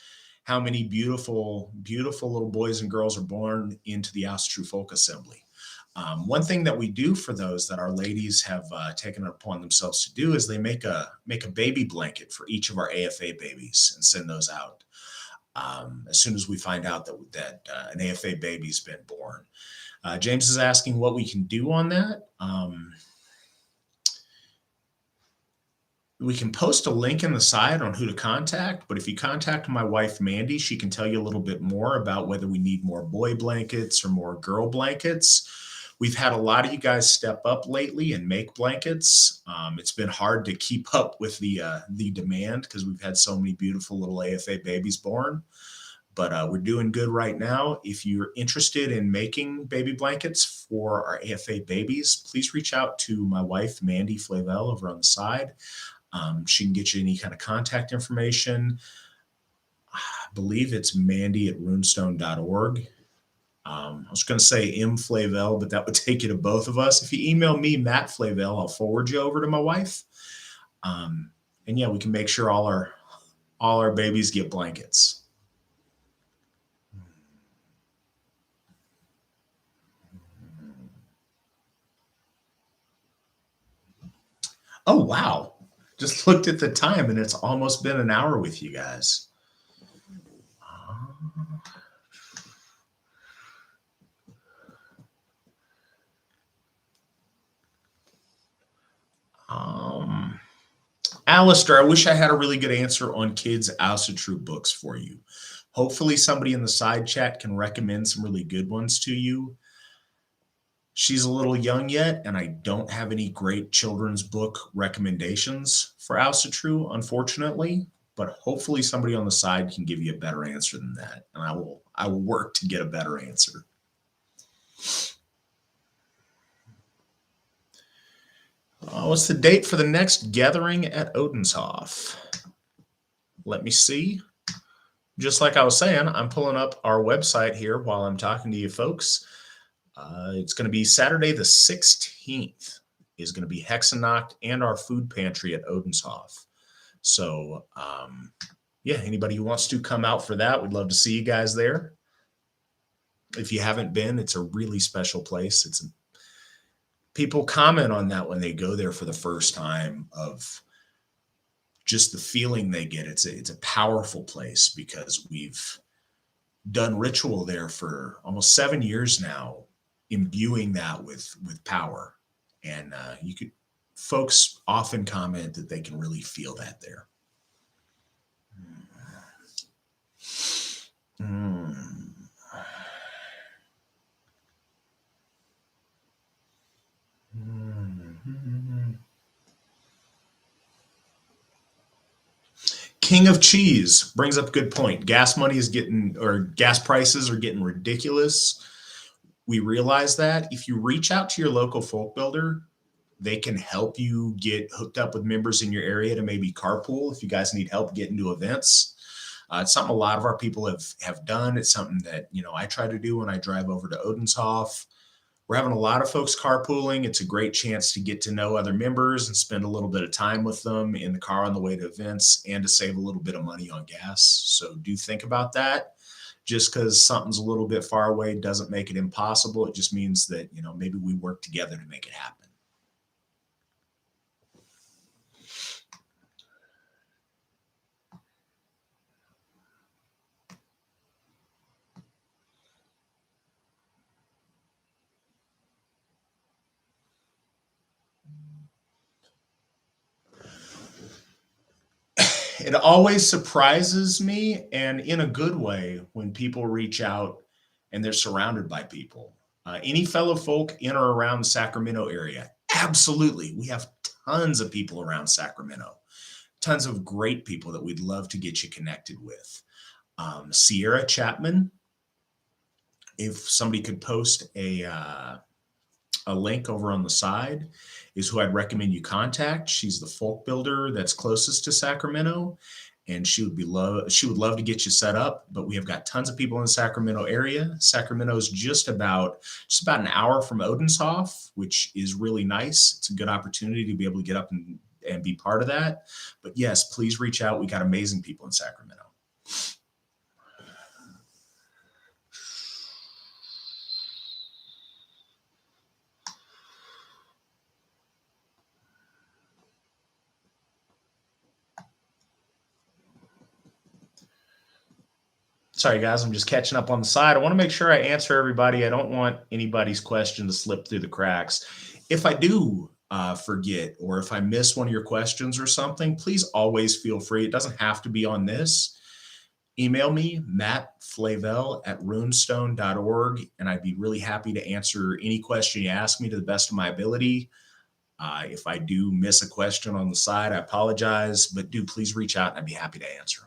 how many beautiful, beautiful little boys and girls are born into the Ouster True Folk Assembly. One thing that we do for those that our ladies have taken it upon themselves to do is they make a baby blanket for each of our AFA babies and send those out. As soon as we find out that an AFA baby's been born. James is asking what we can do on that. We can post a link in the side on who to contact, but if you contact my wife, Mandy, she can tell you a little bit more about whether we need more boy blankets or more girl blankets. We've had a lot of you guys step up lately and make blankets. It's been hard to keep up with the demand because we've had so many beautiful little AFA babies born, but we're doing good right now. If you're interested in making baby blankets for our AFA babies, please reach out to my wife, Mandy Flavel, over on the side. She can get you any kind of contact information. I believe it's mandy@runestone.org. I was going to say M. Flavel, but that would take you to both of us. If you email me, Matt Flavel, I'll forward you over to my wife. And yeah, we can make sure all our babies get blankets. Oh, wow. Just looked at the time and it's almost been an hour with you guys. Alistair, I wish I had a really good answer on kids' Ouster True books for you. Hopefully somebody in the side chat can recommend some really good ones to you. She's a little young yet, and I don't have any great children's book recommendations for Ouster True, unfortunately, but hopefully somebody on the side can give you a better answer than that, and I will work to get a better answer. What's the date for the next gathering at Odensoff? Let me see. Just like I was saying, I'm pulling up our website here while I'm talking to you folks. It's going to be Saturday the 16th is going to be Hexanock and our food pantry at Odensoff. So, yeah, anybody who wants to come out for that, we'd love to see you guys there. If you haven't been, it's a really special place. People comment on that when they go there for the first time of just the feeling they get. It's a powerful place because we've done ritual there for almost 7 years now, imbuing that with power. And folks often comment that they can really feel that there. King of cheese brings up a good point. Gas money is getting, or gas prices are getting ridiculous. We realize that. If you reach out to your local folk builder, they can help you get hooked up with members in your area to maybe carpool if you guys need help getting to events. It's something a lot of our people have done. It's something that I try to do when I drive over to Odensoff. We're having a lot of folks carpooling. It's a great chance to get to know other members and spend a little bit of time with them in the car on the way to events and to save a little bit of money on gas. So do think about that. Just because something's a little bit far away doesn't make it impossible. It just means that, maybe we work together to make it happen. It always surprises me, and in a good way, when people reach out and they're surrounded by people. Any fellow folk in or around the Sacramento area, absolutely. We have tons of people around Sacramento, tons of great people that we'd love to get you connected with. Sierra Chapman, if somebody could post a link over on the side, is who I'd recommend you contact. She's the folk builder that's closest to Sacramento, and she would love to get you set up. But we have got tons of people in the Sacramento area. Sacramento is just about an hour from Odensoff, which is really nice. It's a good opportunity to be able to get up and be part of that. But yes, please reach out. We got amazing people in Sacramento. Sorry, guys, I'm just catching up on the side. I want to make sure I answer everybody. I don't want anybody's question to slip through the cracks. If I do forget, or if I miss one of your questions or something, please always feel free. It doesn't have to be on this. Email me, mattflavel@runestone.org, and I'd be really happy to answer any question you ask me to the best of my ability. If I do miss a question on the side, I apologize, but do please reach out and I'd be happy to answer them.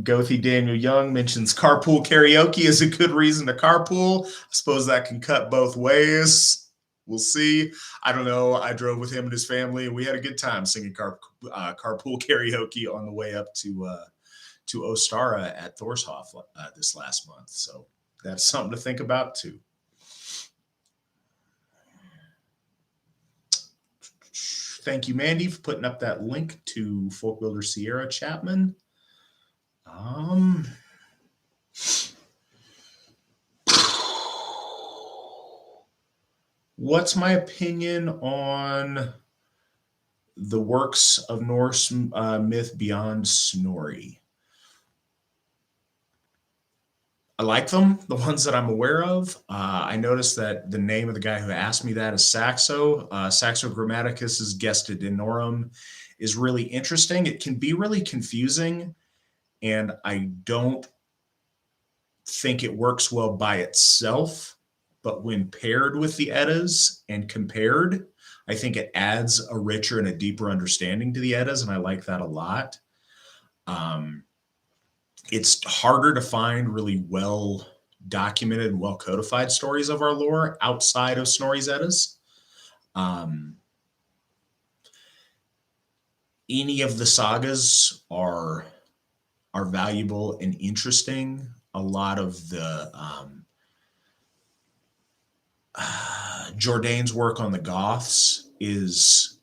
Gothy Daniel Young mentions carpool karaoke is a good reason to carpool. I suppose that can cut both ways. We'll see. I don't know. I drove with him and his family, and we had a good time singing carpool karaoke on the way up to Ostara at Thorshoff this last month. So that's something to think about too. Thank you, Mandy, for putting up that link to folk builder Sierra Chapman. What's my opinion on the works of Norse myth beyond Snorri? I like them, the ones that I'm aware of. I noticed that the name of the guy who asked me that is Saxo. Saxo Grammaticus' Gesta Danorum is really interesting. It can be really confusing, and I don't think it works well by itself. But when paired with the Eddas and compared, I think it adds a richer and a deeper understanding to the Eddas, and I like that a lot. It's harder to find really well documented and well codified stories of our lore outside of Snorri's Eddas. Any of the sagas are valuable and interesting. A lot of the Jourdain's work on the Goths is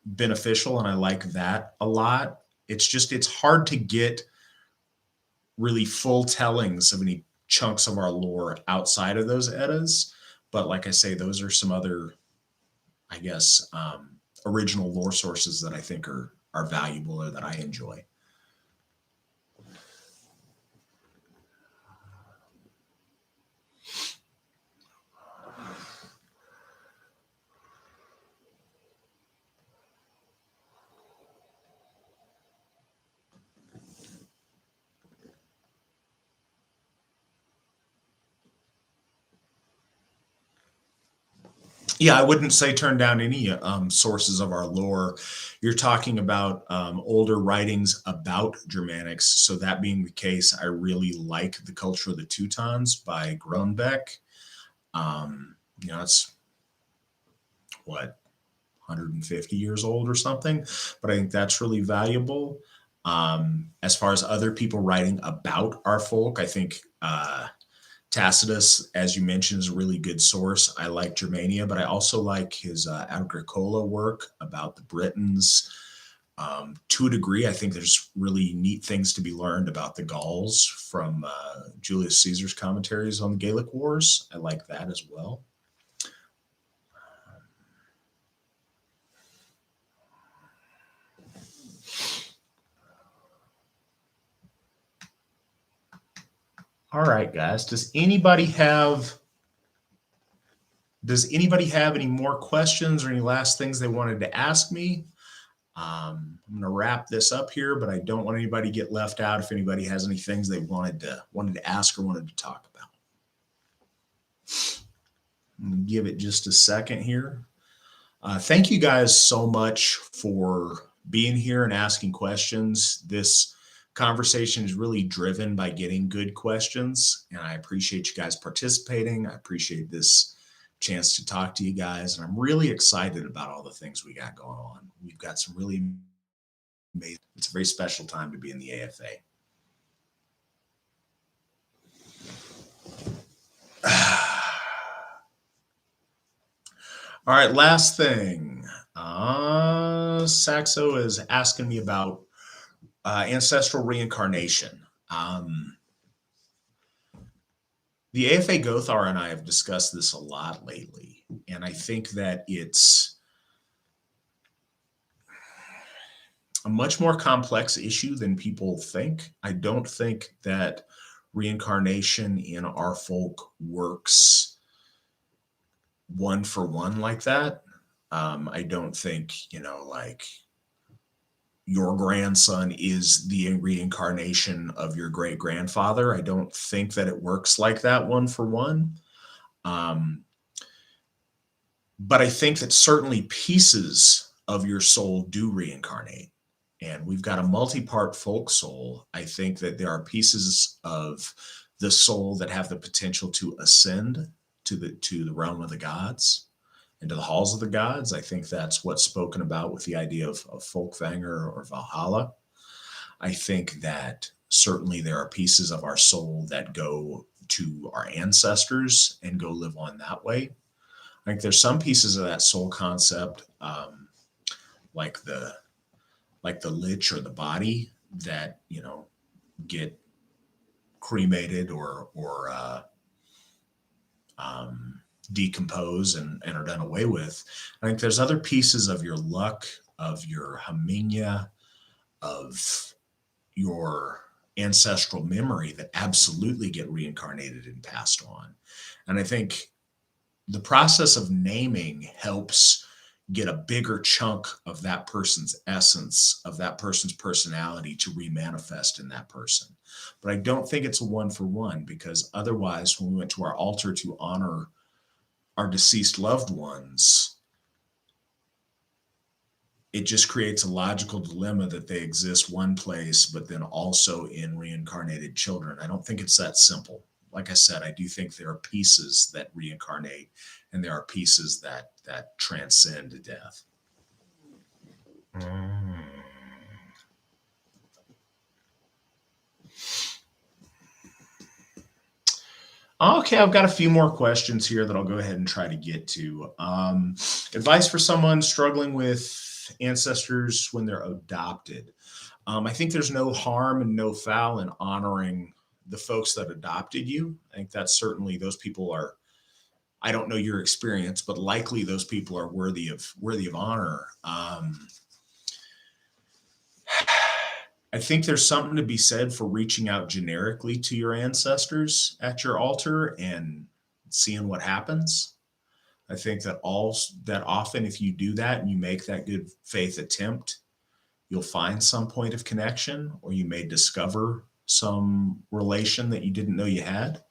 beneficial, and I like that a lot. It's hard to get really full tellings of any chunks of our lore outside of those Eddas. But like I say, those are some other, I guess, original lore sources that I think are valuable or that I enjoy. Yeah, I wouldn't say turn down any sources of our lore. You're talking about older writings about Germanics. So that being the case, I really like The Culture of the Teutons by Grunbeck. It's what, 150 years old or something, but I think that's really valuable. As far as other people writing about our folk, I think Tacitus, as you mentioned, is a really good source. I like Germania, but I also like his Agricola work about the Britons. To a degree, I think there's really neat things to be learned about the Gauls from Julius Caesar's commentaries on the Gallic Wars. I like that as well. All right, guys. Does anybody have any more questions or any last things they wanted to ask me? I'm going to wrap this up here, but I don't want anybody to get left out if anybody has any things they wanted to ask or wanted to talk about. Give it just a second here. Thank you guys so much for being here and asking questions. This conversation is really driven by getting good questions, and I appreciate you guys participating. I appreciate this chance to talk to you guys, and I'm really excited about all the things we got going on. We've got some really amazing, it's a very special time to be in the AFA. All right, last thing. Saxo is asking me about ancestral reincarnation. The AFA Gothar and I have discussed this a lot lately, and I think that it's a much more complex issue than people think. I don't think that reincarnation in our folk works one for one like that. I don't think, like your grandson is the reincarnation of your great grandfather. I don't think that it works like that one for one. Um, but I think that certainly pieces of your soul do reincarnate. And we've got a multi-part folk soul. I think that there are pieces of the soul that have the potential to ascend to the realm of the gods, into the halls of the gods. I think that's what's spoken about with the idea of Folkvanger or Valhalla. I think that certainly there are pieces of our soul that go to our ancestors and go live on that way. I think there's some pieces of that soul concept, like the lich or the body that get cremated or decompose and are done away with. I think there's other pieces of your luck, of your haminya, of your ancestral memory that absolutely get reincarnated and passed on. And I think the process of naming helps get a bigger chunk of that person's essence, of that person's personality to remanifest in that person. But I don't think it's a one for one, because otherwise, when we went to our altar to honor our deceased loved ones, it just creates a logical dilemma that they exist one place, but then also in reincarnated children. I don't think it's that simple. Like I said, I do think there are pieces that reincarnate, and there are pieces that transcend death. Okay, I've got a few more questions here that I'll go ahead and try to get to. Advice for someone struggling with ancestors when they're adopted. I think there's no harm and no foul in honoring the folks that adopted you. I think that's certainly, those people are, I don't know your experience, but likely those people are worthy of honor. I think there's something to be said for reaching out generically to your ancestors at your altar and seeing what happens. I think that often, if you do that and you make that good faith attempt, you'll find some point of connection, or you may discover some relation that you didn't know you had.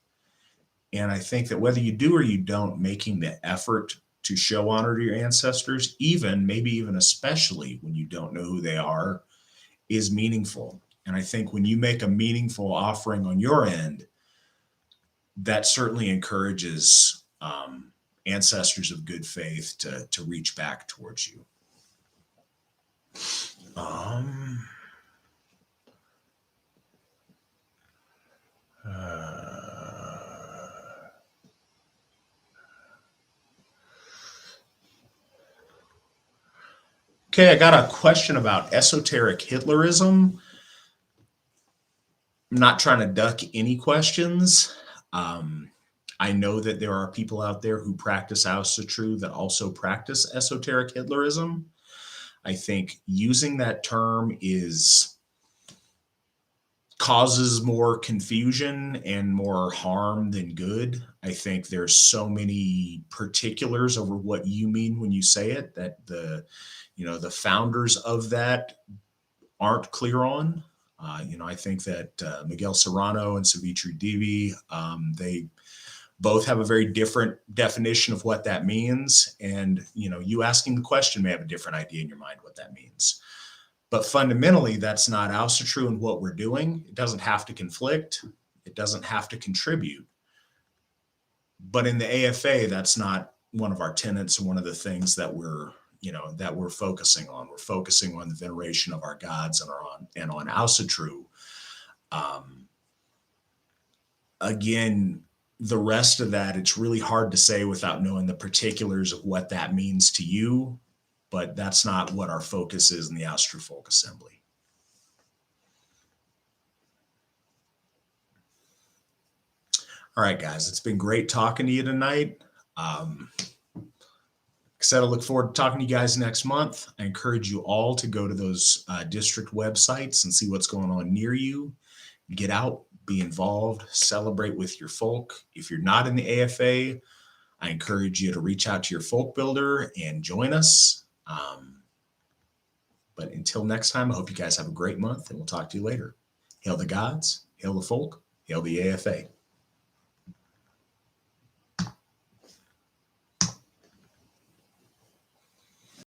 And I think that whether you do or you don't, making the effort to show honor to your ancestors, even maybe even especially when you don't know who they are, is meaningful. And I think when you make a meaningful offering on your end, that certainly encourages ancestors of good faith to reach back towards you. Um, okay, I got a question about esoteric Hitlerism. I'm not trying to duck any questions. Um, I know that there are people out there who practice Auschwitz that also practice esoteric Hitlerism. I think using that term is causes more confusion and more harm than good. I think there's so many particulars over what you mean when you say it that the founders of that aren't clear on. I think that Miguel Serrano and Savitri Devi, they both have a very different definition of what that means. And, you asking the question may have a different idea in your mind what that means. But fundamentally, that's not also true in what we're doing. It doesn't have to conflict. It doesn't have to contribute. But in the AFA, that's not one of our tenets and one of the things that we're focusing on. We're focusing on the veneration of our gods and on Ausatru. Again, the rest of that, it's really hard to say without knowing the particulars of what that means to you. But that's not what our focus is in the Ausatru Folk Assembly. All right, guys, it's been great talking to you tonight. Like I said, I look forward to talking to you guys next month. I encourage you all to go to those district websites and see what's going on near you. Get out, be involved, celebrate with your folk. If you're not in the AFA, I encourage you to reach out to your folk builder and join us. But until next time, I hope you guys have a great month, and we'll talk to you later. Hail the gods, hail the folk, hail the AFA.